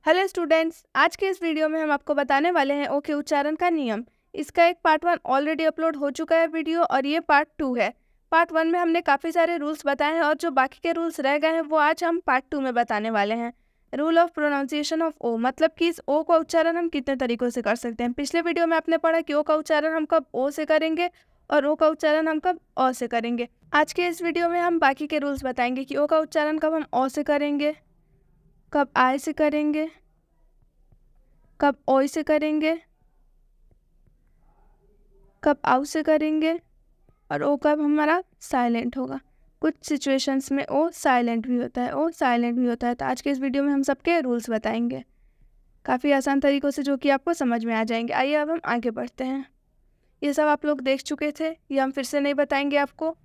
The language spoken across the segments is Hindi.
हेलो स्टूडेंट्स, आज के इस वीडियो में हम आपको बताने वाले हैं ओ के उच्चारण का नियम। इसका एक पार्ट 1 ऑलरेडी अपलोड हो चुका है वीडियो और ये पार्ट 2 है। पार्ट 1 में हमने काफ़ी सारे रूल्स बताए हैं और जो बाकी के रूल्स रह गए हैं वो आज हम पार्ट 2 में बताने वाले हैं। Rule of pronunciation of O, मतलब कि इस ओ का उच्चारण हम कितने तरीक़ों से कर सकते हैं। पिछले वीडियो में आपने पढ़ा कि ओ का उच्चारण हम कब ओ से करेंगे और ओ का उच्चारण हम कब अ से करेंगे। आज के इस वीडियो में हम बाकी के रूल्स बताएंगे कि ओ का उच्चारण कब हम ओ से करेंगे, कब आय से करेंगे, कब ओय से करेंगे, कब आउ से करेंगे और ओ कब हमारा साइलेंट होगा। कुछ सिचुएशंस में ओ साइलेंट भी होता है, ओ साइलेंट भी होता है। तो आज के इस वीडियो में हम सबके रूल्स बताएंगे काफ़ी आसान तरीक़ों से, जो कि आपको समझ में आ जाएंगे। आइए अब हम आगे बढ़ते हैं। ये सब आप लोग देख चुके थे, ये हम फिर से नहीं बताएंगे आपको।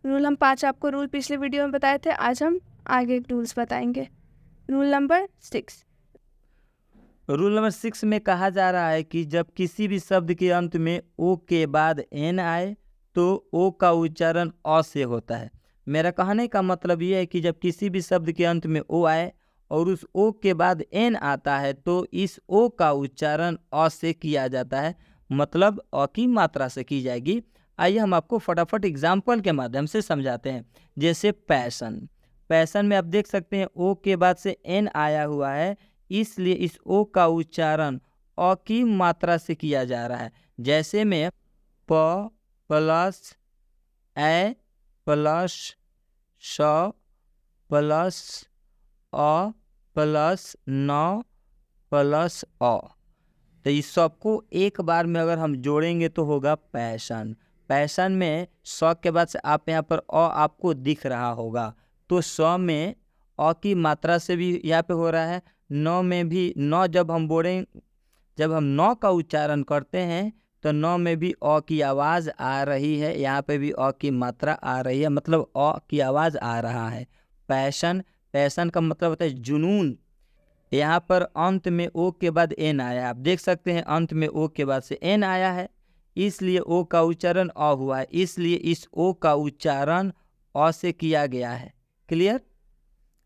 रूल हम 5 आपको रूल पिछले वीडियो में बताए थे, आज हम आगे रूल्स बताएंगे। Rule number 6। रूल नंबर 6 में कहा जा रहा है कि जब किसी भी शब्द के अंत में ओ के बाद एन आए तो ओ का उच्चारण अ से होता है। मेरा कहने का मतलब ये है कि जब किसी भी शब्द के अंत में ओ आए और उस ओ के बाद एन आता है तो इस ओ का उच्चारण अ से किया जाता है, मतलब अ की मात्रा से की जाएगी। आइए हम आपको फटाफट एग्जाम्पल के माध्यम से समझाते हैं। जैसे पैशन, पैशन में आप देख सकते हैं ओ के बाद से एन आया हुआ है, इसलिए इस ओ का उच्चारण अ की मात्रा से किया जा रहा है। जैसे में प प्लस ए प्लस श प्लस अ प्लस न प्लस अ, तो इस सबको एक बार में अगर हम जोड़ेंगे तो होगा पैशन। पैशन में स के बाद से आप यहाँ पर अ आपको दिख रहा होगा, तो स में अ की मात्रा से भी यहाँ पे हो रहा है। न में भी न जब हम जब हम न का उच्चारण करते हैं तो न में भी अ की आवाज़ आ रही है, यहाँ पे भी अ की मात्रा आ रही है, मतलब अ की आवाज़ आ रहा है। पैशन, पैशन का मतलब होता है जुनून। यहाँ पर अंत में ओ के बाद एन आया है, आप देख सकते हैं अंत में ओ के बाद से एन आया है, इसलिए ओ का उच्चारण अ हुआ है, इसलिए इस ओ का उच्चारण अ से किया गया है। क्लियर।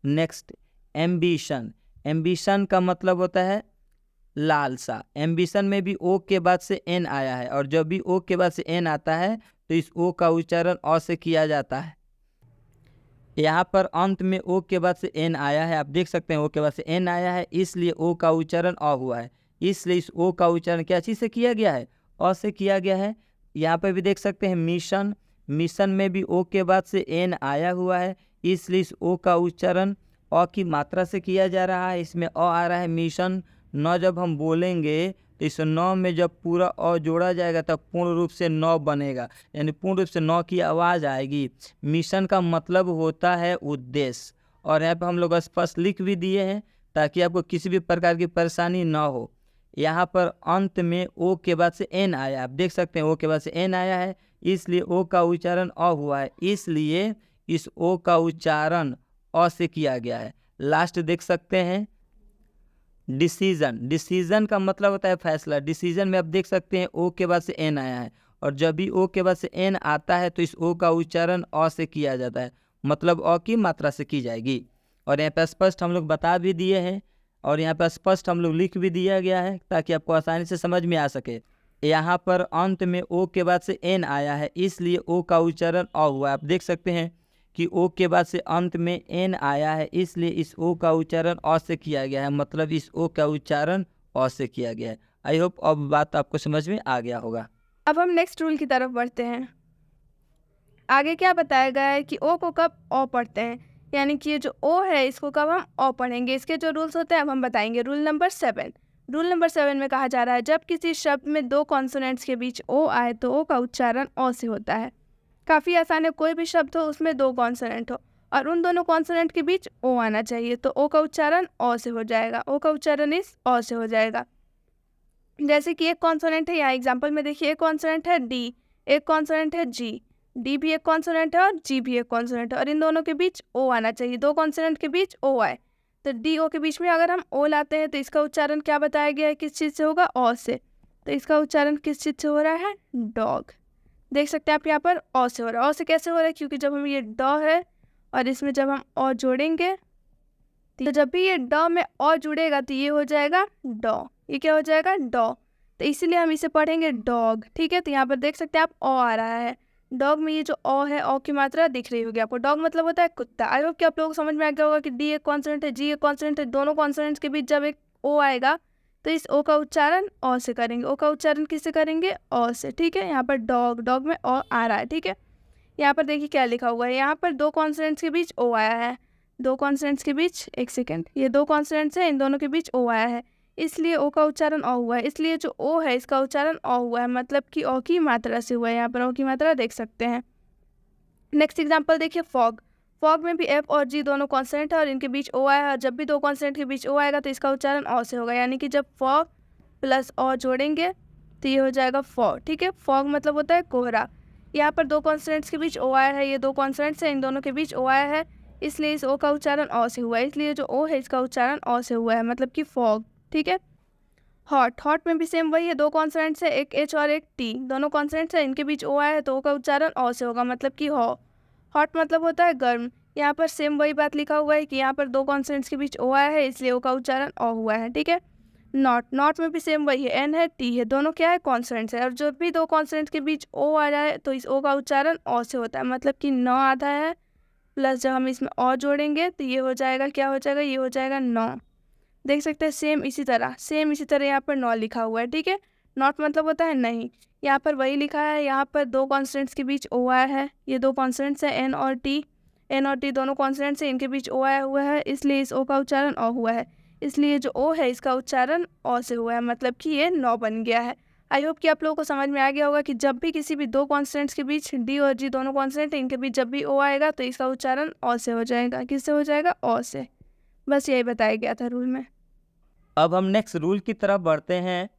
Next, ambition. एम्बिशन का मतलब होता है लालसा। एम्बिशन में भी ओ के बाद से एन आया है और जब भी ओ के बाद से एन आता है तो इस ओ का उच्चारण अ से किया जाता है। यहाँ पर अंत में ओ के बाद से एन आया है, आप देख सकते हैं ओ के बाद से एन आया है, इसलिए ओ का उच्चारण अ हुआ है, इसलिए इस ओ का उच्चारण क्या चीज़ से किया गया है, अ से किया गया है। यहाँ पर भी देख सकते हैं मिशन, मिशन में भी ओ के बाद से एन आया हुआ है, इसलिए इस ओ का उच्चारण अ की मात्रा से किया जा रहा है, इसमें अ आ रहा है मिशन। न जब हम बोलेंगे तो इस न में जब पूरा अ जोड़ा जाएगा तब पूर्ण रूप से न बनेगा, यानी पूर्ण रूप से न की आवाज़ आएगी। मिशन का मतलब होता है उद्देश्य, और यहाँ पे हम लोग स्पष्ट लिख भी दिए हैं ताकि आपको किसी भी प्रकार की परेशानी ना हो। यहाँ पर अंत में ओ के बाद से एन आया, आप देख सकते हैं ओ के बाद से एन आया है, इसलिए ओ का उच्चारण अ हुआ है, इसलिए इस ओ का उच्चारण अ से किया गया है। लास्ट देख सकते हैं डिसीजन। डिसीजन का मतलब होता है फैसला। डिसीजन में आप देख सकते हैं ओ के बाद से एन आया है, और जब भी ओ के बाद से एन आता है तो इस ओ का उच्चारण अ से किया जाता है, मतलब अ की मात्रा से की जाएगी। और यहाँ पे स्पष्ट हम लोग बता भी दिए हैं और यहाँ पे स्पष्ट हम लोग लिख भी दिया गया है ताकि आपको आसानी से समझ में आ सके। यहाँ पर अंत में ओ के बाद से एन आया है, इसलिए ओ का उच्चारण अ हुआ है। आप देख सकते हैं कि ओ के बाद से अंत में एन आया है, इसलिए इस ओ का उच्चारण अ से किया गया है, मतलब इस ओ का उच्चारण अ से किया गया है। आई होप अब बात आपको समझ में आ गया होगा। अब हम नेक्स्ट रूल की तरफ बढ़ते हैं। आगे क्या बताया गया है कि ओ को कब ओ पढ़ते हैं, यानी कि ये जो ओ है इसको कब हम ओ पढ़ेंगे। इसके जो रूल्स होते हैं अब हम बताएंगे। Rule number 7। रूल नंबर 7 में कहा जा रहा है जब किसी शब्द में 2 कॉन्सोनेंट्स के बीच ओ आए तो ओ का उच्चारण ओ से होता है। काफ़ी आसान है, कोई भी शब्द हो उसमें 2 कॉन्सोनेंट हो और उन दोनों कॉन्सोनेंट के बीच ओ आना चाहिए, तो ओ का उच्चारण ओ से हो जाएगा। ओ का उच्चारण इस ओ से हो जाएगा। जैसे कि एक कॉन्सोनेंट है, यहाँ एग्जाम्पल में देखिए, एक कॉन्सोनेंट है डी, एक कॉन्सोनेंट है जी। डी भी एक कॉन्सोनेंट है और जी भी एक कॉन्सोनेंट है और इन दोनों के बीच ओ आना चाहिए। 2 कॉन्सोनेंट के बीच ओ आए तो डी ओ के बीच में अगर हम ओ लाते हैं तो इसका उच्चारण क्या बताया गया है, किस चीज़ से होगा, ओ से। तो इसका उच्चारण किस चीज़ से हो रहा है, डॉग। देख सकते हैं आप यहाँ पर ओ से हो रहा है। ओ से कैसे हो रहा है, क्योंकि जब हम ये ड है और इसमें जब हम ओ जोड़ेंगे तो तो जब भी ये ड में अ जुड़ेगा तो ये हो जाएगा ड, ये क्या हो जाएगा ड। तो इसीलिए हम इसे पढ़ेंगे डॉग, ठीक है। तो यहाँ पर देख सकते हैं आप अ आ रहा है, डॉग में ये जो अ है, अ की मात्रा दिख रही होगी आपको। डॉग मतलब होता है कुत्ता। आई होप कि आप लोगों को समझ में आ गया होगा कि डी एक कॉन्सोनेंट है, जी एक कॉन्सोनेंट है। दोनों कॉन्सोनेंट्स के बीच जब एक ओ आएगा तो इस ओ का उच्चारण अ से करेंगे। ओ का उच्चारण किससे करेंगे? अ से, ठीक है। यहाँ पर डॉग, डॉग में अ आ रहा है, ठीक है। यहाँ पर देखिए क्या लिखा हुआ है, यहाँ पर दो कॉन्सोनेंट्स के बीच ओ आया है, दो कॉन्सोनेंट्स के बीच, एक सेकेंड, ये दो कॉन्सोनेंट्स हैं, इन दोनों के बीच ओ आया है, इसलिए ओ का उच्चारण अ हुआ है। इसलिए जो ओ है इसका उच्चारण अ हुआ है, मतलब कि अ की मात्रा से हुआ है। यहाँ पर अ की मात्रा देख सकते हैं। नेक्स्ट एग्जाम्पल देखिए फॉग। फॉग में भी एफ और जी दोनों कॉन्सोनेंट है और इनके बीच ओ आया है। जब भी दो कॉन्सोनेंट के बीच ओ आएगा तो इसका उच्चारण अ से होगा, यानी कि जब फॉग प्लस अ जोड़ेंगे तो ये हो जाएगा फॉ, ठीक है। फॉग मतलब होता है कोहरा। यहाँ पर दो कॉन्सोनेंट्स के बीच ओ आया है, ये दो कॉन्सोनेंट्स हैं, इन दोनों के बीच ओ आया है, इसलिए इस ओ का उच्चारण अ से हुआ है। इसलिए जो ओ है इसका उच्चारण अ से हुआ है, मतलब कि फॉग, ठीक है। हॉट, हॉट में भी सेम वही है, दो कॉन्सोनेंट्स है, एक एच और एक टी, दोनों कॉन्सोनेंट्स है, इनके बीच ओ आया है तो ओ का उच्चारण अ से होगा, मतलब कि हॉ। हॉट मतलब होता है गर्म। यहाँ पर सेम वही बात लिखा हुआ है कि यहाँ पर दो कॉन्सोनेंट्स के बीच ओ आया है, इसलिए ओ का उच्चारण अ हुआ है, ठीक है। नॉट, नॉट में भी सेम वही है, एन है टी है, दोनों क्या है कॉन्सोनेंट्स है, और जब भी दो कॉन्सोनेंट्स के बीच ओ आ जाए तो इस ओ का उच्चारण अ से होता है, मतलब कि न आधा है, प्लस जब हम इसमें अ जोड़ेंगे तो ये हो जाएगा, क्या हो जाएगा, ये हो जाएगा नौ। देख सकते हैं सेम इसी तरह यहाँ पर नौ लिखा हुआ है, ठीक है। नॉट मतलब होता है नहीं, यहाँ पर वही लिखा है। यहाँ पर दो कॉन्सोनेंट्स के बीच ओ आया है, ये दो कॉन्सोनेंट्स हैं एन और टी, एन और टी दोनों कॉन्सोनेंट्स हैं, इनके बीच ओ आया हुआ है, इसलिए इस ओ का उच्चारण अ हुआ है। इसलिए जो ओ है इसका उच्चारण अ से हुआ है, मतलब कि ये नौ बन गया है। आई होप कि आप लोगों को समझ में आ गया होगा कि जब भी किसी भी दो कॉन्सोनेंट्स के बीच डी और जी दोनों कॉन्सोनेंट हैं, इनके बीच जब भी ओ आएगा तो इसका उच्चारण अ से हो जाएगा। किससे हो जाएगा? अ से। बस यही बताया गया था रूल में। अब हम नेक्स्ट रूल की तरफ बढ़ते हैं।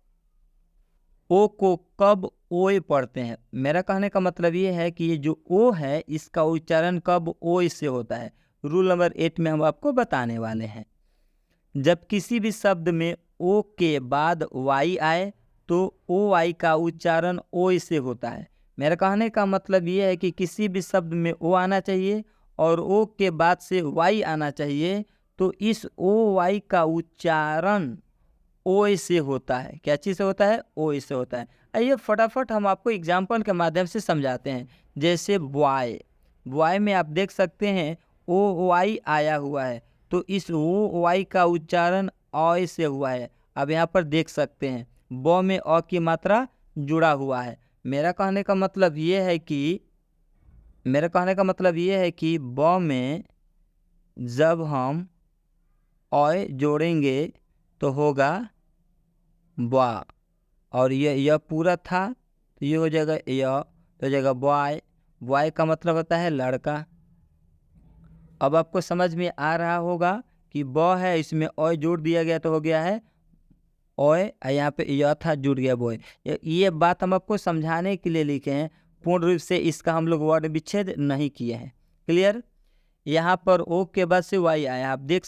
ओ को कब ओए पढ़ते हैं? मेरा कहने का मतलब ये है कि ये जो ओ है इसका उच्चारण कब ओए से होता है। रूल नंबर 8 में हम आपको बताने वाले हैं। जब किसी भी शब्द में ओ के बाद वाई आए तो ओ वाई का उच्चारण ओए से होता है। मेरा कहने का मतलब ये है कि किसी भी शब्द में ओ आना चाहिए और ओ के बाद से वाई आना चाहिए, तो इस ओ वाई का उच्चारण ओ से होता है। क्या चीज़ से होता है? ओ से होता है। आइए फटाफट हम आपको एग्जाम्पल के माध्यम से समझाते हैं। जैसे बॉय, बॉय में आप देख सकते हैं ओ वाई आया हुआ है, तो इस ओ वाई का उच्चारण अ से हुआ है। अब यहाँ पर देख सकते हैं ब में अ की मात्रा जुड़ा हुआ है। मेरा कहने का मतलब ये है कि ब में जब हम अ जोड़ेंगे तो होगा बा, और यह पूरा था तो ये हो जाएगा यह, तो हो जाएगा बॉय। बॉय का मतलब होता है लड़का। अब आपको समझ में आ रहा होगा कि ब है, इसमें अ जोड़ दिया गया तो हो गया है ओए, यहाँ पे यह था जुड़ गया बॉय। ये बात हम आपको समझाने के लिए लिखे हैं, पूर्ण रूप से इसका हम लोग वर्ण विच्छेद नहीं किए हैं। क्लियर? यहाँ पर ओ के बाद से वाई आया, आप देख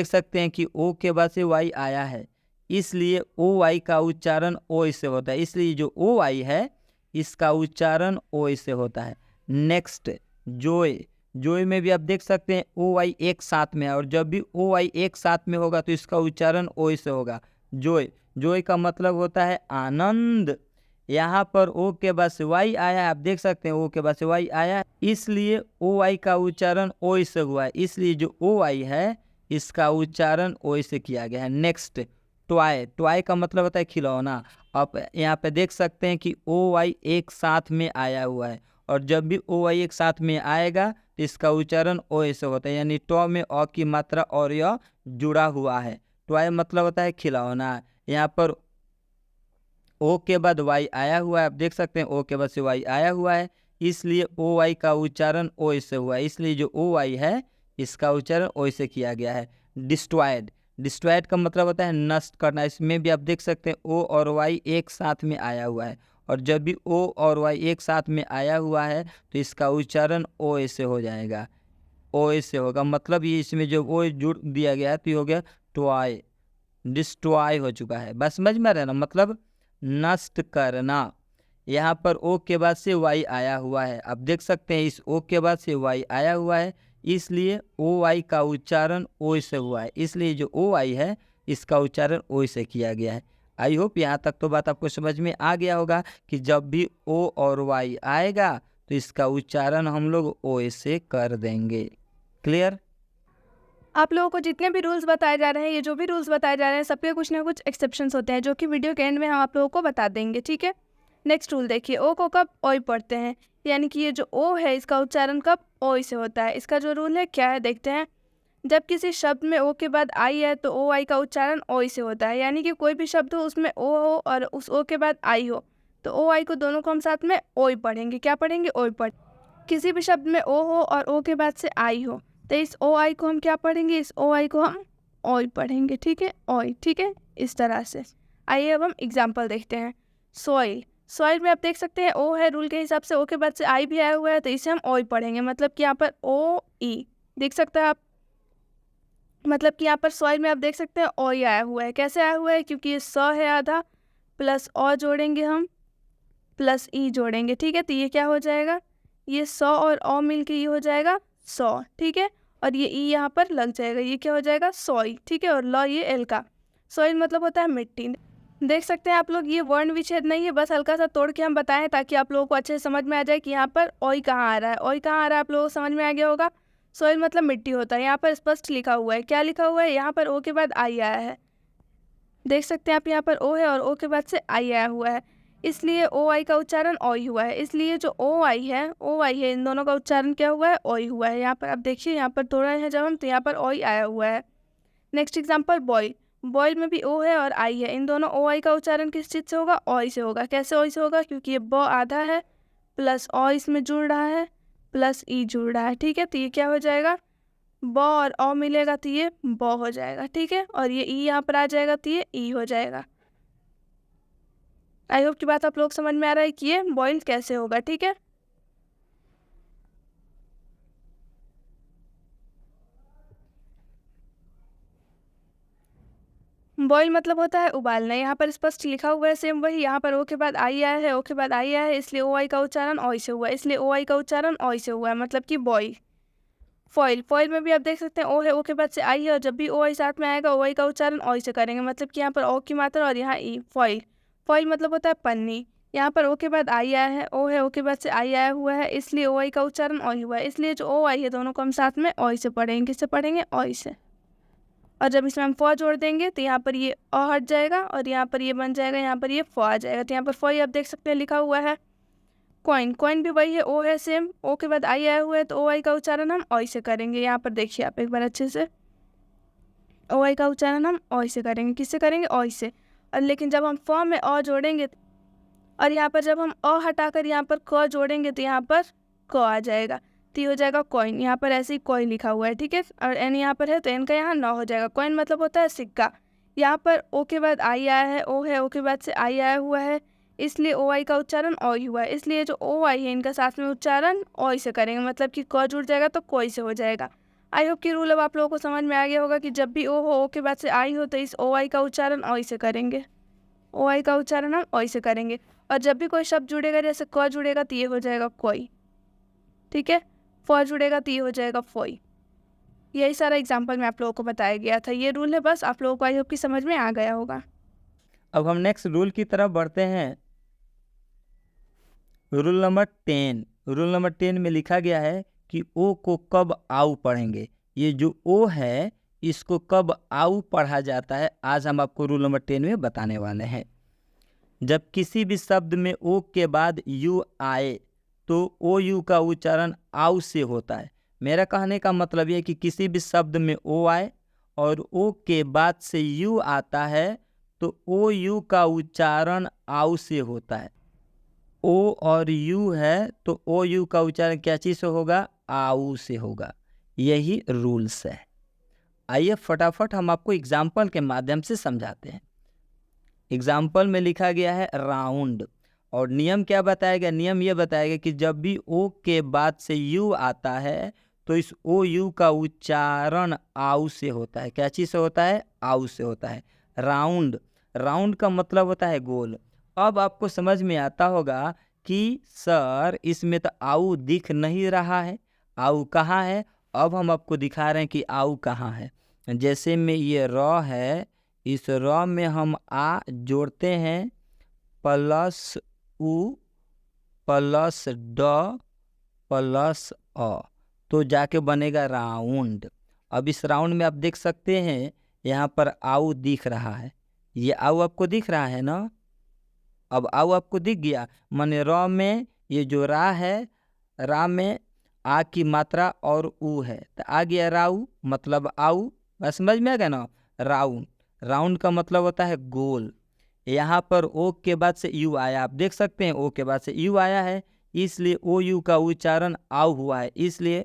सकते हैं कि ओ के बाद से वाई आया है, इसलिए ओ वाई का उच्चारण ओ से होता है। इसलिए जो ओ वाई है इसका उच्चारण ओ से होता है। नेक्स्ट जोय, जोय में भी आप देख सकते हैं ओ वाई एक साथ में है, और जब भी ओ वाई एक साथ में होगा तो इसका उच्चारण ओ से होगा। जोय, जोय का मतलब होता है आनंद। यहाँ पर ओ के बाद से वाई आया है, आप देख सकते हैं ओ के बाद से वाई आया है, इसलिए ओ वाई का उच्चारण ओ से हुआ है। इसलिए जो ओ वाई है इसका उच्चारण ओ से किया गया है। नेक्स्ट टॉय, टॉय का मतलब होता है खिलौना। आप यहाँ पे देख सकते हैं कि ओ वाई एक साथ में आया हुआ है, और जब भी ओ वाई एक साथ में आएगा तो इसका उच्चारण ओ से होता है, यानी टॉ में अ की मात्रा और यह जुड़ा हुआ है। टॉय मतलब होता है खिलौना। यहाँ पर ओ के बाद वाई आया हुआ है, आप देख सकते हैं ओ के बाद से वाई आया हुआ है, इसलिए ओ वाई का उच्चारण ओ से हुआ है। इसलिए जो ओ वाई है इसका उच्चारण ओ से किया गया है। डिस्ट्रॉयड, डिस्ट्रॉयड का मतलब होता है नष्ट करना। इसमें भी आप देख सकते हैं ओ और वाई एक साथ में आया हुआ है, और जब भी ओ और वाई एक साथ में आया हुआ है तो इसका उच्चारण ओ से हो जाएगा, ओ से होगा। मतलब ये इसमें जो ओ जुड़ दिया गया है तो ये हो गया टॉय, डिस्ट्रॉय हो चुका है। बस समझ में आ रहा है ना, मतलब नष्ट करना। यहाँ पर ओ के बाद से वाई आया हुआ है, आप देख सकते हैं इस ओ के बाद से वाई आया हुआ है, इसलिए ओ आई का उच्चारण ओ से हुआ है, इसलिए जो ओ आई है इसका उच्चारण ओ से किया गया है। आई होप यहाँ तक तो बात आपको समझ में आ गया होगा कि जब भी ओ और वाई आएगा तो इसका उच्चारण हम लोग ओ से कर देंगे। क्लियर? आप लोगों को जितने भी रूल्स बताए जा रहे हैं, ये जो भी रूल्स बताए जा रहे हैं, सबके कुछ ना कुछ एक्सेप्शंस होते हैं जो कि वीडियो के एंड में हम आप लोगों को बता देंगे, ठीक है। नेक्स्ट रूल देखिए, ओ को कब ओई पढ़ते हैं, यानी कि ये जो ओ है इसका उच्चारण कब ओई से होता है। इसका जो रूल है क्या है देखते हैं। जब किसी शब्द में ओ के बाद आई है तो ओ आई का उच्चारण ओई से होता है, यानी कि कोई भी शब्द हो उसमें ओ हो और उस ओ के बाद आई हो तो ओ आई को दोनों को हम साथ में ओई पढ़ेंगे। क्या पढ़ेंगे? ओई पढ़। किसी भी शब्द में ओ हो और ओ के बाद से आई हो तो इस ओ आई को हम क्या पढ़ेंगे? इस ओ आई को हम ओई पढ़ेंगे, ठीक है, ओई, ठीक है, इस तरह से। आइए अब हम एग्जाम्पल देखते हैं। सॉइल, सॉइल में आप देख सकते हैं ओ है, रूल के हिसाब से ओ के बाद से आई भी आया हुआ है तो इसे हम ओई पढ़ेंगे, मतलब कि यहाँ पर ओ ई देख सकते हैं आप, मतलब कि यहाँ पर सॉइल में आप देख सकते हैं ओ ई आया हुआ है। कैसे आया हुआ है? क्योंकि ये स है आधा प्लस ओ जोड़ेंगे हम प्लस ई जोड़ेंगे, ठीक है, तो ये क्या हो जाएगा? ये 100 और ओ मिल के ये हो जाएगा 100, ठीक है, और ये ई यहाँ पर लग जाएगा, ये क्या हो जाएगा? सॉई, ठीक है, और लॉ ये एल का। सॉइल मतलब होता है मिट्टी। देख सकते हैं आप लोग ये वर्ण विच्छेद नहीं है, बस हल्का सा तोड़ के हम बताएं ताकि आप लोगों को अच्छे से समझ में आ जाए कि यहाँ पर ओई कहाँ आ रहा है। ओई कहाँ आ रहा है आप लोगों को समझ में आ गया होगा। सॉइल मतलब मिट्टी होता है, यहाँ पर स्पष्ट लिखा हुआ है। क्या लिखा हुआ है? यहाँ पर ओ के बाद आई आया है, देख सकते हैं आप, यहाँ पर ओ है और ओ के बाद से आई आया हुआ है, इसलिए ओ आई का उच्चारण ओई हुआ है। इसलिए जो ओ आई है इन दोनों का उच्चारण क्या हुआ है? ओई हुआ है। यहाँ पर आप देखिए, यहाँ पर तोड़ा है जब हम तो यहाँ पर ओई आया हुआ है। नेक्स्ट एग्जाम्पल बॉयल, बॉयल में भी ओ है और आई है, इन दोनों ओ आई का उच्चारण किस चीज़ से होगा? ओई से होगा। कैसे ओई से होगा? क्योंकि ये ब आधा है प्लस ओ इसमें जुड़ रहा है प्लस ई जुड़ रहा है, ठीक है, तो ये क्या हो जाएगा? ब और ओ मिलेगा तो ये ब हो जाएगा, ठीक है, और ये ई यहाँ पर आ जाएगा तो ये ई हो जाएगा। आई होप की बात आप लोग समझ में आ रहा है कि ये बॉइल कैसे होगा, ठीक है। बॉईल मतलब होता है उबालना, यहाँ पर स्पष्ट लिखा हुआ है सेम वही। यहाँ पर ओ के बाद आई आया है, ओ के बाद आई आया है, इसलिए ओ आई का उच्चारण ओई से हुआ है, इसलिए ओ आई का उच्चारण ओई से हुआ है, मतलब कि बॉईल। फॉइल, फॉइल में भी आप देख सकते हैं ओ है, ओ के बाद से आई है, और जब भी ओ आई साथ में आएगा ओ आई का उच्चारण ओई से करेंगे, मतलब कि यहाँ पर ओ की मात्रा और यहाँ ई। फॉइल, फॉइल मतलब होता है पन्नी। यहाँ पर ओ के बाद आई आया है, ओ है, ओ के बाद से आई आया हुआ है, इसलिए ओ आई का उच्चारण ओई हुआ है, इसलिए जो ओ आई है दोनों को हम साथ में ओई से पढ़ेंगे। किससे पढ़ेंगे? ओई से। और जब इसमें हम फ जोड़ देंगे तो यहाँ पर ये अ हट जाएगा और यहाँ पर ये बन जाएगा, यहाँ पर ये फ आ जाएगा, तो यहाँ पर फ आप देख सकते हैं लिखा हुआ है। कॉइन, कॉइन भी वही है, ओ है सेम, ओ के बाद आई आया हुआ है तो ओ आई का उच्चारण हम ओई से करेंगे। यहाँ पर देखिए आप एक बार अच्छे से, ओ आई का उच्चारण हम ओई से करेंगे। किससे करेंगे? ओई से। और लेकिन जब हम फ में अ जोड़ेंगे और यहाँ पर जब हम अ हटाकर यहाँ पर क जोड़ेंगे तो यहाँ पर क आ जाएगा, तो ये हो जाएगा कॉइन। यहाँ पर ऐसे ही कॉइन लिखा हुआ है, ठीक है, और एन यहाँ पर है तो एन का यहाँ न हो जाएगा। कॉइन मतलब होता है सिक्का। यहाँ पर ओ के बाद आई आया है, ओ है, ओ के बाद से आई आया हुआ है, इसलिए ओ आई का उच्चारण ओई हुआ है, इसलिए जो ओ आई है इनका साथ में उच्चारण ओई से करेंगे, मतलब कि क जुड़ जाएगा तो कोई से हो जाएगा। आई होप की रूल अब आप लोगों को समझ में आ गया होगा कि जब भी ओ हो, ओ के बाद से आई हो तो इस ओ आई का उच्चारण ओई से करेंगे। ओ आई का उच्चारण हम ओई से करेंगे, और जब भी कोई शब्द जुड़ेगा, जैसे क जुड़ेगा तो ये हो जाएगा कोई, ठीक है, फ जुड़ेगा तो ये हो जाएगा फोई। यही सारा एग्जाम्पल में आप लोगों को बताया गया था, ये रूल है, बस आप लोगों को आई होप की समझ में आ गया होगा। अब हम नेक्स्ट रूल की तरफ बढ़ते हैं। Rule number 10। रूल नंबर 10 में लिखा गया है कि ओ को कब आउ पढ़ेंगे। ये जो ओ है इसको कब आउ पढ़ा जाता है, आज हम आपको रूल नंबर 10 में बताने वाले हैं। जब किसी भी शब्द में ओ के बाद यू आए तो ओ यू का उच्चारण आउ से होता है। मेरा कहने का मतलब ये है कि किसी भी शब्द में ओ आए और ओ के बाद से यू आता है तो ओ यू का उच्चारण आउ से होता है। ओ और यू है तो ओ यू का उच्चारण क्या चीज़ से होगा? आउ से होगा। यही रूल्स है। आइए फटाफट हम आपको एग्जाम्पल के माध्यम से समझाते हैं। एग्जाम्पल में लिखा गया है राउंड, और नियम क्या बताया गया? नियम ये बताया गया कि जब भी ओ के बाद से यू आता है तो इस ओ यू का उच्चारण आउ से होता है। क्या चीज़ से होता है? आउ से होता है। राउंड, राउंड का मतलब होता है गोल। अब आपको समझ में आता होगा कि सर इसमें तो आउ दिख नहीं रहा है। आउ कहाँ है? अब हम आपको दिखा रहे हैं कि आऊ कहाँ है। जैसे में ये र है, इस र में हम आ जोड़ते हैं प्लस उ प्लस ड प्लस अ, तो जाके बनेगा राउंड। अब इस राउंड में आप देख सकते हैं यहाँ पर आऊ दिख रहा है, ये आऊ आपको दिख रहा है ना। अब आऊ आपको दिख गया, माने र में ये जो रा है, रा में आ की मात्रा और ऊ है, तो आ गया राऊ मतलब आऊ। बस समझ में आ गया ना। राउंड, राउंड का मतलब होता है गोल। यहाँ पर ओ के बाद से यू आया, आप देख सकते हैं ओ के बाद से यू आया है, इसलिए ओ यू का उच्चारण आऊ हुआ है। इसलिए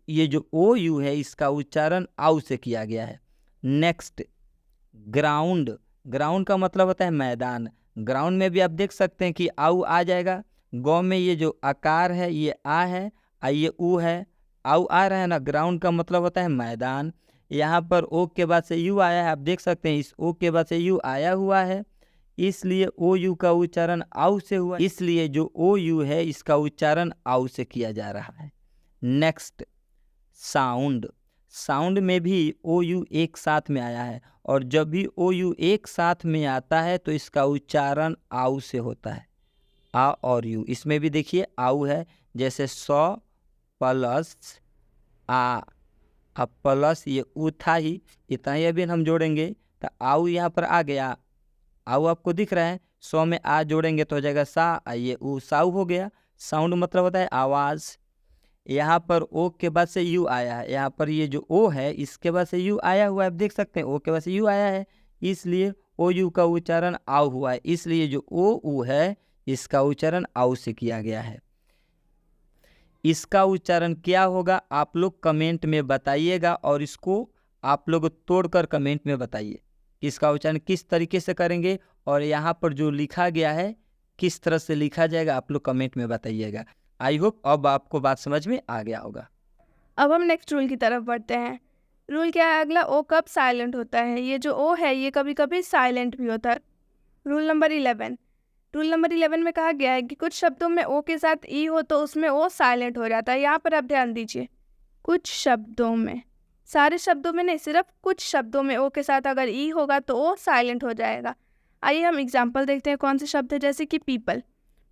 ये जो ओ यू है इसका उच्चारण आऊ से किया गया है। नेक्स्ट ग्राउंड, ग्राउंड का मतलब होता है मैदान। ग्राउंड में भी आप देख सकते हैं कि आऊ आ जाएगा। गौ में ये जो आकार है ये आ है, ये ऊ है, आऊ आ रहा है ना। ग्राउंड का मतलब होता है मैदान। यहाँ पर ओ के बाद से यू आया है, आप देख सकते हैं इस ओ के बाद से यू आया हुआ है, इसलिए ओ यू का उच्चारण आऊ से हुआ, इसलिए जो ओ यू है इसका उच्चारण आऊ से किया जा रहा है। नेक्स्ट साउंड, साउंड में भी ओ यू एक साथ में आया है, और जब भी ओ यू एक साथ में आता है तो इसका उच्चारण आऊ से होता है। आ और यू, इसमें भी देखिए आऊ है, जैसे सौ प्लस आ, अब प्लस ये ऊ था ही, इतना ही अभी हम जोड़ेंगे तो आऊ यहाँ पर आ गया। आऊ आपको दिख रहा है, 100 में आ जोड़ेंगे तो हो जाएगा सा, ये ऊ साऊ हो गया। साउंड मतलब होता है आवाज़। यहाँ पर ओ के बाद से यू आया है, यहाँ पर ये जो ओ है इसके बाद से यू आया हुआ है, आप देख सकते हैं ओ के बाद से यू आया है, इसलिए ओ यू का उच्चारण आऊ हुआ है। इसलिए जो ओ ऊ है इसका उच्चारण आऊ से किया गया है। इसका उच्चारण क्या होगा आप लोग कमेंट में बताइएगा, और इसको आप लोग तोड़कर कमेंट में बताइए कि इसका उच्चारण किस तरीके से करेंगे, और यहाँ पर जो लिखा गया है किस तरह से लिखा जाएगा, आप लोग कमेंट में बताइएगा। आई होप अब आपको बात समझ में आ गया होगा। अब हम नेक्स्ट रूल की तरफ बढ़ते हैं। रूल क्या है अगला, ओ कब साइलेंट होता है। ये जो ओ है ये कभी कभी साइलेंट भी होता है। रूल नंबर 11, रूल नंबर 11 में कहा गया है कि कुछ शब्दों में ओ के साथ ई हो तो उसमें ओ साइलेंट हो जाता है। यहाँ पर आप ध्यान दीजिए, कुछ शब्दों में, सारे शब्दों में नहीं, सिर्फ कुछ शब्दों में ओ के साथ अगर ई होगा तो ओ साइलेंट हो जाएगा। आइए हम एग्जाम्पल देखते हैं कौन से शब्द है। जैसे कि पीपल,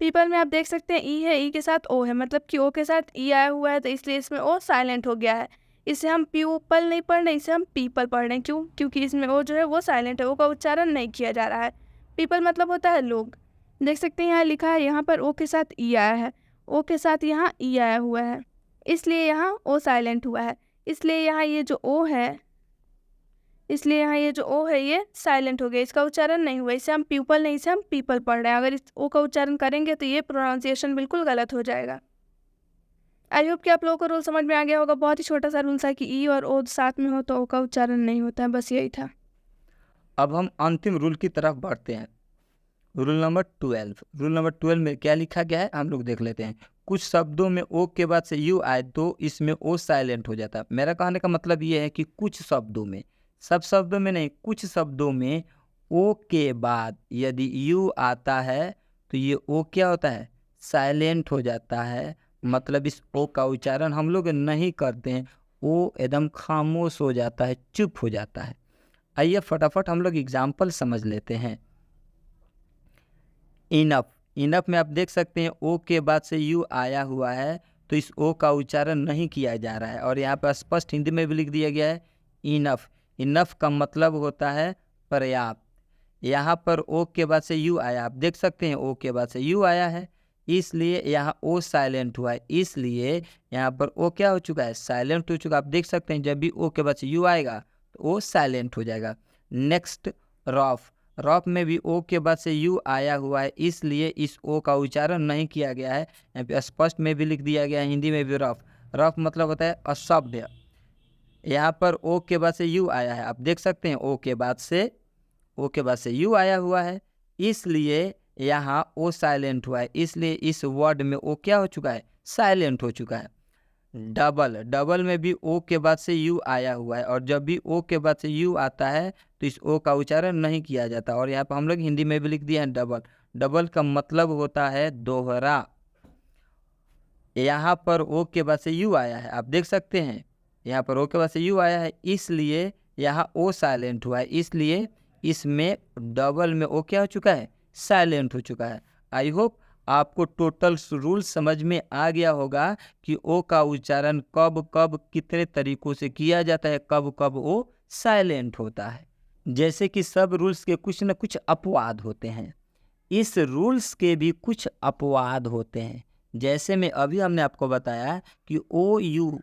पीपल में आप देख सकते हैं ई है, ई के साथ ओ है, मतलब कि ओ के साथ ई आया हुआ है तो इसलिए इसमें ओ साइलेंट हो गया है। इसे हम प्यूपल नहीं पढ़ रहे, इसे हम पीपल पढ़ रहे हैं। क्यों? क्योंकि इसमें ओ जो है वो साइलेंट है, ओ का उच्चारण नहीं किया जा रहा है। पीपल मतलब होता है लोग। देख सकते हैं यहाँ लिखा है, यहाँ पर ओ के साथ ई आया है, ओ के साथ यहाँ ई आया हुआ है, इसलिए यहाँ ओ साइलेंट हुआ है। इसलिए यहाँ ये जो ओ है, इसलिए यहाँ ये जो ओ है ये साइलेंट हो गया, इसका उच्चारण नहीं हुआ। इसे हम प्यूपल नहीं, इसे हम पीपल पढ़ रहे हैं। अगर इस ओ का उच्चारण करेंगे तो ये प्रोनाउंसिएशन बिल्कुल गलत हो जाएगा। आई होप कि आप लोगों को रूल समझ में आ गया होगा। बहुत ही छोटा सा रूल था कि ई और ओ साथ में हो तो ओ का उच्चारण नहीं होता है, बस यही था। अब हम अंतिम रूल की तरफ बढ़ते हैं। रूल नंबर 12, रूल नंबर 12 में क्या लिखा गया है हम लोग देख लेते हैं। कुछ शब्दों में ओ के बाद से यू आए तो इसमें ओ साइलेंट हो जाता है। मेरा कहने का मतलब ये है कि कुछ शब्दों में, सब शब्दों में नहीं, कुछ शब्दों में ओ के बाद यदि यू आता है तो ये ओ क्या होता है, साइलेंट हो जाता है। मतलब इस ओ का उच्चारण हम लोग नहीं करते हैं, ओ एकदम खामोश हो जाता है, चुप हो जाता है। आइए फटाफट हम लोग एग्जाम्पल समझ लेते हैं। इनफ, इनफ में आप देख सकते हैं ओ के बाद से यू आया हुआ है तो इस ओ का उच्चारण नहीं किया जा रहा है, और यहाँ पर स्पष्ट हिंदी में भी लिख दिया गया है इनफ। इनफ का मतलब होता है पर्याप्त। यहाँ पर ओ के बाद से यू आया, आप देख सकते हैं ओ के बाद से यू आया है, इसलिए यहाँ ओ साइलेंट हुआ है। इसलिए यहाँ पर ओ क्या हो चुका है, साइलेंट हो चुका है। आप देख सकते हैं जब भी ओ के बाद से यू आएगा तो ओ साइलेंट हो जाएगा। नेक्स्ट रफ, रफ में भी ओ के बाद से यू आया हुआ है, इसलिए इस ओ का उच्चारण नहीं किया गया है। यहाँ पे स्पष्ट में भी लिख दिया गया है हिंदी में भी रफ। रफ मतलब होता है असभ्य। यहाँ पर ओ के बाद से यू आया है, आप देख सकते हैं ओ के बाद से यू आया हुआ है, इसलिए यहाँ ओ साइलेंट हुआ है। इसलिए इस वर्ड में ओ क्या हो चुका है, साइलेंट हो चुका है। डबल, डबल में भी ओ के बाद से यू आया हुआ है, और जब भी ओ के बाद से यू आता है तो इस ओ का उच्चारण नहीं किया जाता। और यहाँ पर हम लोग हिंदी में भी लिख दिया है डबल। डबल का मतलब होता है दोहरा। यहाँ पर ओ के बाद से यू आया है, आप देख सकते हैं यहाँ पर ओ के बाद से यू आया है, इसलिए यहाँ ओ साइलेंट हुआ है, इसलिए इसमें डबल में ओ क्या हो चुका है, साइलेंट हो चुका है। आई होप आपको टोटल रूल समझ में आ गया होगा कि ओ का उच्चारण कब कब कितने तरीकों से किया जाता है, कब कब ओ साइलेंट होता है। जैसे कि सब रूल्स के कुछ न कुछ अपवाद होते हैं, इस रूल्स के भी कुछ अपवाद होते हैं। जैसे में अभी हमने आपको बताया कि ओ यू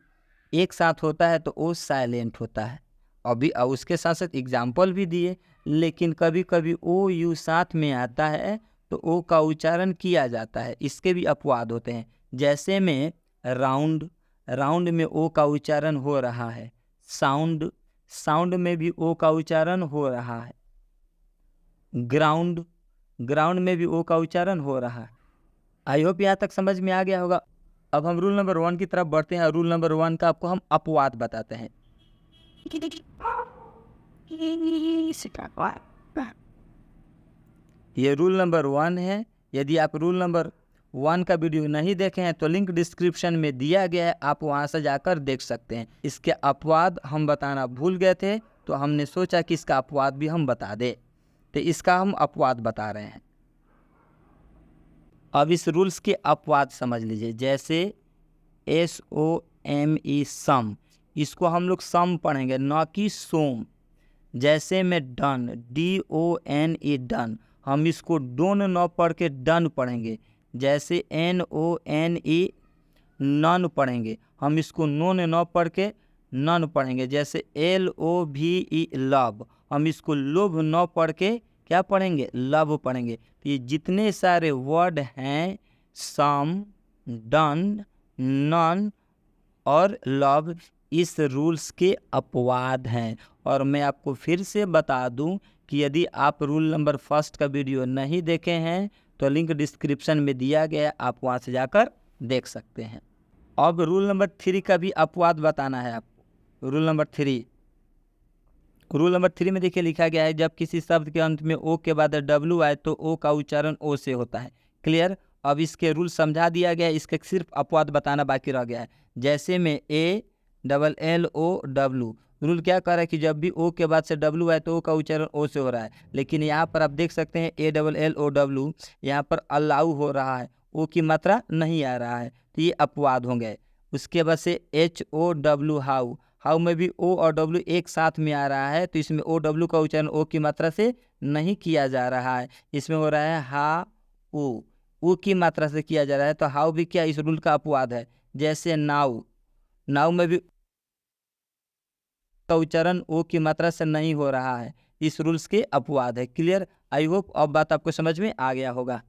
एक साथ होता है तो ओ साइलेंट होता है, अभी उसके साथ साथ एग्जाम्पल भी दिए। लेकिन कभी कभी ओ यू साथ में आता है तो ओ का उच्चारण किया जाता है, इसके भी अपवाद होते हैं। जैसे में राउंड, राउंड में ओ का उच्चारण हो रहा है, साउंड, साउंड में भी ओ का उच्चारण हो रहा है, ग्राउंड, ग्राउंड में भी ओ का उच्चारण हो रहा है। आई होप यहाँ तक समझ में आ गया होगा। अब हम रूल नंबर 1 की तरफ बढ़ते हैं। रूल नंबर 1 का आपको हम अपवाद बताते हैं। ये रूल नंबर 1 है। यदि आप रूल नंबर 1 का वीडियो नहीं देखे हैं तो लिंक डिस्क्रिप्शन में दिया गया है, आप वहां से जाकर देख सकते हैं। इसके अपवाद हम बताना भूल गए थे तो हमने सोचा कि इसका अपवाद भी हम बता दें, तो इसका हम अपवाद बता रहे हैं। अब इस रूल्स के अपवाद समझ लीजिए। जैसे SOME सम, इसको हम लोग सम पढ़ेंगे न कि सोम। जैसे में डन, DONE डन, हम इसको डोन न पढ़ के डन पढ़ेंगे। जैसे NONE नन पढ़ेंगे, हम इसको नोन न पढ़ के नन पढ़ेंगे। जैसे LOVE लव, हम इसको लोभ न पढ़ के क्या पढ़ेंगे, लव पढ़ेंगे। तो ये जितने सारे वर्ड हैं सम, डन, नन और लव, इस रूल्स के अपवाद हैं। और मैं आपको फिर से बता दूं कि यदि आप रूल नंबर 1 का वीडियो नहीं देखे हैं तो लिंक डिस्क्रिप्शन में दिया गया है, आप वहां से जाकर देख सकते हैं। अब रूल नंबर 3 का भी अपवाद बताना है आपको। रूल नंबर 3, रूल नंबर 3 में देखिए लिखा गया है जब किसी शब्द के अंत में ओ के बाद डब्ल्यू आए तो ओ का उच्चारण ओ से होता है। क्लियर। अब इसके रूल समझा दिया गया है, इसके सिर्फ अपवाद बताना बाकी रह गया है। जैसे में ALLOW, रूल क्या कर रहा है कि जब भी ओ के बाद से डब्ल्यू आए तो ओ का उच्चारण ओ से हो रहा है। लेकिन यहाँ पर आप देख सकते हैं ALLOW, यहाँ पर अलाउ हो रहा है, ओ की मात्रा नहीं आ रहा है, तो ये अपवाद होंगे। उसके बाद से HOW हाउ, हाउ में भी ओ और डब्ल्यू एक साथ में आ रहा है, तो इसमें OW का उच्चारण ओ की मात्रा से नहीं किया जा रहा है, इसमें हो रहा है हा ऊ की मात्रा से किया जा रहा है, तो हाउ भी क्या इस रूल का अपवाद है। जैसे नाउ, नाउ में भी का उच्चारण ओ की मात्रा से नहीं हो रहा है, इस रूल्स के अपवाद है। क्लियर। आई होप अब बात आपको समझ में आ गया होगा।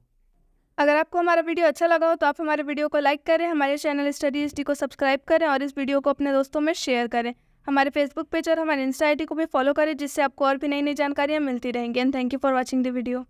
अगर आपको हमारा वीडियो अच्छा लगा हो तो आप हमारे वीडियो को लाइक करें, हमारे चैनल स्टडी एचडी को सब्सक्राइब करें और इस वीडियो को अपने दोस्तों में शेयर करें। हमारे फेसबुक पेज और हमारे इंस्टा आईडी को भी फॉलो करें, जिससे आपको और भी नई नई जानकारियाँ मिलती रहेंगी। And thank you for watching the video.